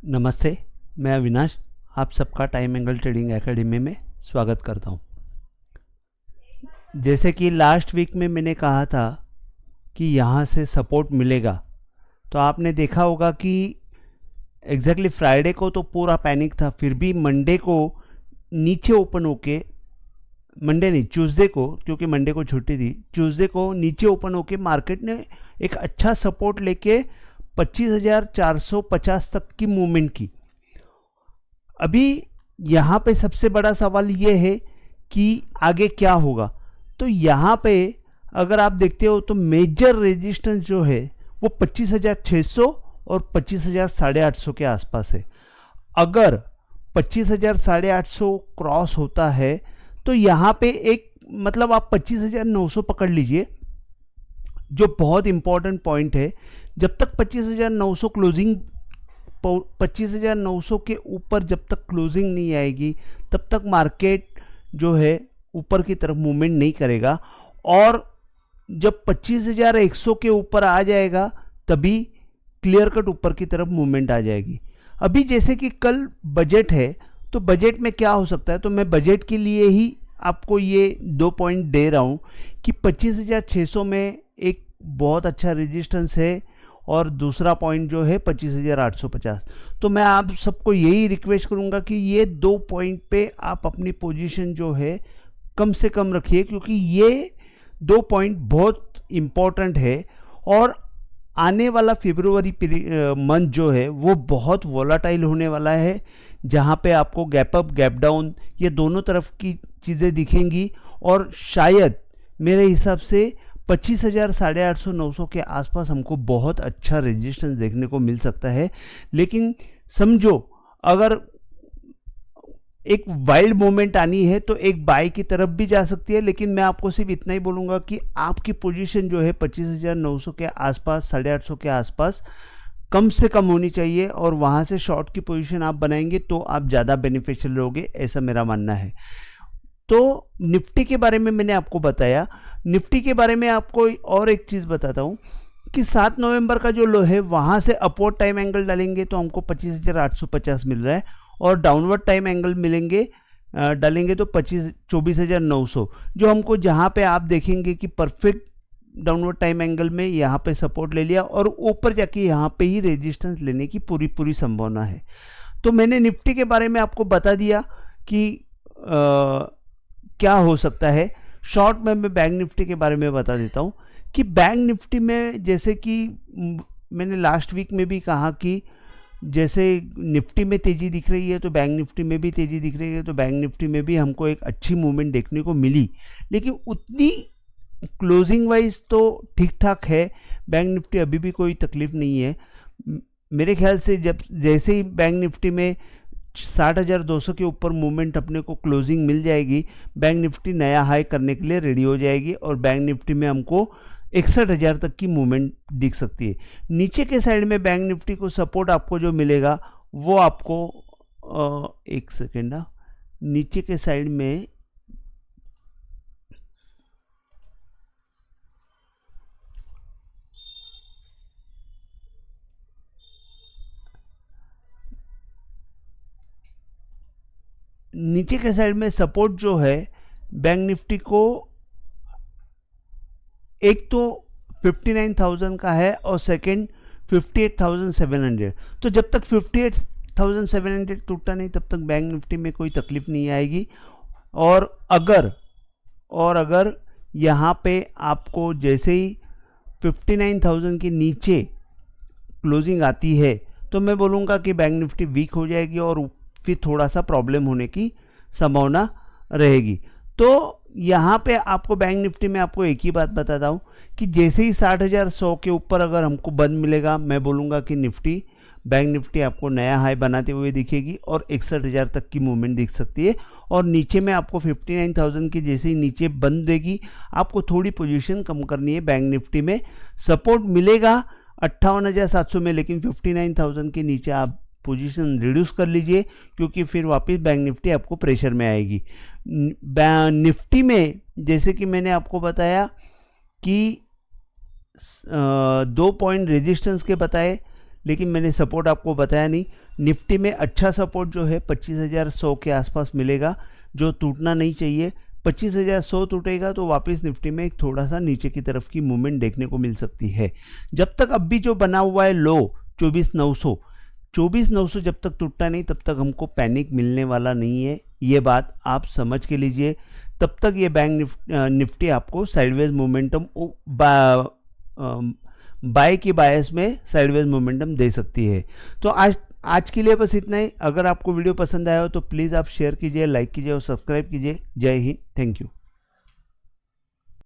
नमस्ते, मैं अविनाश आप सबका टाइम एंगल ट्रेडिंग एकेडमी में स्वागत करता हूं। जैसे कि लास्ट वीक में मैंने कहा था कि यहाँ से सपोर्ट मिलेगा, तो आपने देखा होगा कि एग्जैक्टली फ्राइडे को तो पूरा पैनिक था, फिर भी मंडे को नीचे ओपन होके, मंडे नहीं ट्यूसडे को, क्योंकि मंडे को छुट्टी थी, ट्यूसडे को नीचे ओपन होके मार्केट ने एक अच्छा सपोर्ट लेके 25,450 तक की मूवमेंट की। अभी यहाँ पे सबसे बड़ा सवाल ये है कि आगे क्या होगा। तो यहाँ पे अगर आप देखते हो तो मेजर रेजिस्टेंस जो है वो 25,600 और 25,850 के आसपास है। अगर 25,850 क्रॉस होता है तो यहाँ पे एक मतलब आप 25,900 पकड़ लीजिए, जो बहुत इंपॉर्टेंट पॉइंट है। जब तक 25,900 क्लोजिंग 25,900 के ऊपर जब तक क्लोजिंग नहीं आएगी तब तक मार्केट जो है ऊपर की तरफ मूवमेंट नहीं करेगा, और जब 25,100 के ऊपर आ जाएगा तभी क्लियर कट ऊपर की तरफ मूवमेंट आ जाएगी। अभी जैसे कि कल बजट है, तो बजट में क्या हो सकता है, तो मैं बजट के लिए ही आपको ये 2 पॉइंट दे रहा हूँ कि 25,600 में एक बहुत अच्छा रेजिस्टेंस है, और दूसरा पॉइंट जो है 25,850। तो मैं आप सबको यही रिक्वेस्ट करूंगा कि ये 2 पॉइंट पे आप अपनी पोजीशन जो है कम से कम रखिए, क्योंकि ये 2 पॉइंट बहुत इम्पोर्टेंट है। और आने वाला फरवरी मंथ जो है वो बहुत वोलाटाइल होने वाला है, जहाँ पे आपको गैप अप गैप डाउन ये दोनों तरफ की चीज़ें दिखेंगी, और शायद मेरे हिसाब से 25,000 850 900 के आसपास हमको बहुत अच्छा रेजिस्टेंस देखने को मिल सकता है। लेकिन समझो अगर एक वाइल्ड मोमेंट आनी है तो एक बाय की तरफ भी जा सकती है, लेकिन मैं आपको सिर्फ इतना ही बोलूँगा कि आपकी पोजीशन जो है 25,900 के आसपास 850 के आसपास कम से कम होनी चाहिए, और वहाँ से शॉर्ट की पोजीशन आप बनाएंगे तो आप ज़्यादा बेनिफिशियल रहोगे, ऐसा मेरा मानना है। तो निफ्टी के बारे में मैंने आपको बताया। निफ्टी के बारे में आपको और एक चीज़ बताता हूँ कि 7 नवंबर का जो लो है वहाँ से अपवर्ड टाइम एंगल डालेंगे तो हमको 25,850 मिल रहा है, और डाउनवर्ड टाइम एंगल मिलेंगे डालेंगे तो 24,900, जो हमको जहाँ पे आप देखेंगे कि परफेक्ट डाउनवर्ड टाइम एंगल में यहाँ पे सपोर्ट ले लिया, और ऊपर जाके यहाँ पे ही रेजिस्टेंस लेने की पूरी संभावना है। तो मैंने निफ्टी के बारे में आपको बता दिया कि क्या हो सकता है। शॉर्ट में मैं बैंक निफ्टी के बारे में बता देता हूँ कि बैंक निफ्टी में जैसे कि मैंने लास्ट वीक में भी कहा कि जैसे निफ्टी में तेज़ी दिख रही है तो बैंक निफ्टी में भी तेज़ी दिख रही है, तो बैंक निफ्टी में भी हमको एक अच्छी मूवमेंट देखने को मिली, लेकिन उतनी क्लोजिंग वाइज तो ठीक ठाक है। बैंक निफ्टी अभी भी कोई तकलीफ नहीं है मेरे ख्याल से। जब जैसे ही बैंक निफ्टी में 60,200 के ऊपर मूवमेंट अपने को क्लोजिंग मिल जाएगी, बैंक निफ्टी नया हाई करने के लिए रेडी हो जाएगी, और बैंक निफ्टी में हमको 61,000 तक की मूवमेंट दिख सकती है। नीचे के साइड में बैंक निफ्टी को सपोर्ट आपको जो मिलेगा वो आपको एक सेकेंड ना, नीचे के साइड में सपोर्ट जो है बैंक निफ्टी को एक तो 59,000 का है, और सेकंड 58,700। तो जब तक 58,700 टूटा नहीं तब तक बैंक निफ्टी में कोई तकलीफ नहीं आएगी। और अगर यहाँ पे आपको जैसे ही 59,000 के नीचे क्लोजिंग आती है तो मैं बोलूँगा कि बैंक निफ्टी वीक हो जाएगी, और फिर थोड़ा सा प्रॉब्लम होने की संभावना रहेगी। तो यहाँ पे आपको बैंक निफ्टी में आपको एक ही बात बताता हूँ कि जैसे ही 60,100 के ऊपर अगर हमको बंद मिलेगा, मैं बोलूँगा कि बैंक निफ्टी आपको नया हाई बनाते हुए दिखेगी, और 61,000 तक की मूवमेंट दिख सकती है। और नीचे में आपको 59,000 की जैसे ही नीचे बंद देगी, आपको थोड़ी पोजीशन कम करनी है। बैंक निफ्टी में सपोर्ट मिलेगा 58,700 में, लेकिन 59,000 के नीचे आप पोजीशन रिड्यूस कर लीजिए, क्योंकि फिर वापस बैंक निफ्टी आपको प्रेशर में आएगी। निफ्टी में जैसे कि मैंने आपको बताया कि 2 पॉइंट रेजिस्टेंस के बताए, लेकिन मैंने सपोर्ट आपको बताया नहीं। निफ्टी में अच्छा सपोर्ट जो है 25,100 के आसपास मिलेगा, जो टूटना नहीं चाहिए। 25,100 टूटेगा तो वापस निफ्टी में एक थोड़ा सा नीचे की तरफ की मूवमेंट देखने को मिल सकती है। जब तक अभी जो बना हुआ है लो 24,900 जब तक टूटता नहीं तब तक हमको पैनिक मिलने वाला नहीं है, ये बात आप समझ के लीजिए। तब तक ये बैंक निफ्टी आपको साइडवेज मोमेंटम बाय की बायस में साइडवेज मोमेंटम दे सकती है। तो आज के लिए बस इतना ही। अगर आपको वीडियो पसंद आया हो तो प्लीज़ आप शेयर कीजिए, लाइक कीजिए और सब्सक्राइब कीजिए। जय हिंद, थैंक यू।